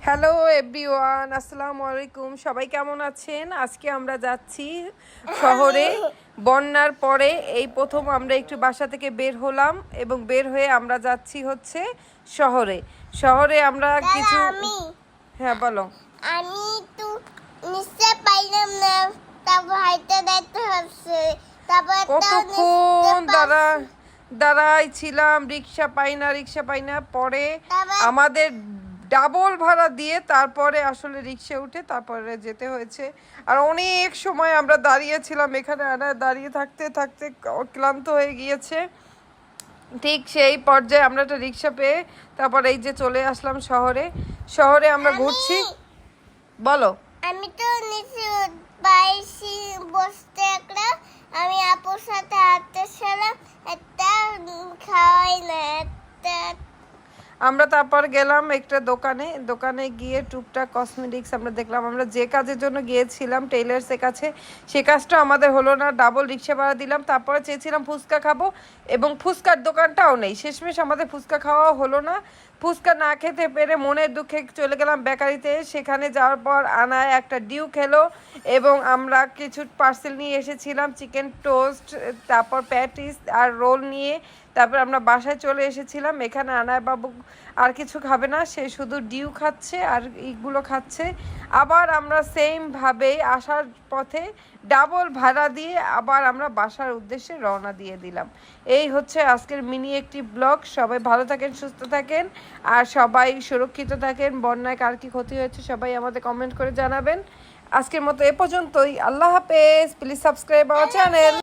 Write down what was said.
Hello everyone, আসসালামু আলাইকুম। সবাই কেমন আছেন? আজকে আমরা যাচ্ছি শহরে। বন্যার পরে এই প্রথম আমরা একটু বাসা থেকে বের হলাম এবং বের হয়ে আমরা যাচ্ছি হচ্ছে শহরে। শহরে আমরা কিছু হ্যাঁ বলো। আমি তো নিশ্চয় পাইলাম না, তারপর হাইটে দেখতে হচ্ছে, তারপর কতক্ষণ দাঁড়াই ছিলাম, রিক্সা পাই না। পরে আমাদের ডাবল ভাড়া দিয়ে তারপরে আসলে রিক্সা উঠে তারপরে যেতে হয়েছে। আর অনেক সময় আমরা দাঁড়িয়েছিলাম এখানে, দাঁড়িয়ে থাকতে থাকতে ক্লান্ত হয়ে গিয়েছে। ঠিক সেই পর্যায়ে আমরা একটা রিক্সা পেয়ে তারপর এই যে চলে আসলাম শহরে আমরা ঘুরছি। বলো। আমি তো নিচে পাইছি বসতে একটা, আমি আপুর সাথে হাঁটতেছিলাম, একটা খাওয়াই না একটা। আমরা তারপর গেলাম একটা দোকানে গিয়ে টুকটাক কসমেটিক্স আমরা দেখলাম। আমরা যে কাজের জন্য গিয়েছিলাম টেইলার্সের কাছে, সে কাজটা আমাদের হলো না, ডাবল রিক্সা ভাড়া দিলাম। তারপরে চেয়েছিলাম ফুচকা খাবো এবং ফুচকার দোকানটাও নেই। শেষমেশ আমাদের ফুচকা খাওয়া হলো না। ফুচকা না খেতে পেরে মনের দুঃখে চলে গেলাম বেকারিতে। সেখানে যাওয়ার পর আনায় একটা ডিউ খেলো এবং আমরা কিছু পার্সেল নিয়ে এসেছিলাম, চিকেন টোস্ট, তারপর প্যাটিস আর রোল নিয়ে। তারপর আমরা বাসায় চলে এসেছিলাম। এখানে আনায় বাবু আর কিছু খাবে না, সে শুধু ডিউ খাচ্ছে আর এইগুলো খাচ্ছে। আবার আমরা সেমভাবে আসার পথে ডাবল ভাড়া দিয়ে আবার আমরা বাসার উদ্দেশ্যে রওনা দিয়ে দিলাম। এই হচ্ছে আজকের মিনি একটি ব্লগ। সবাই ভালো থাকেন, সুস্থ থাকেন আর সবাই সুরক্ষিত থাকেন। বন্যায় কার কী ক্ষতি হয়েছে সবাই আমাদের কমেন্ট করে জানাবেন। আজকের মতো এ পর্যন্তই। আল্লাহ হাফেজ। Please subscribe our channel.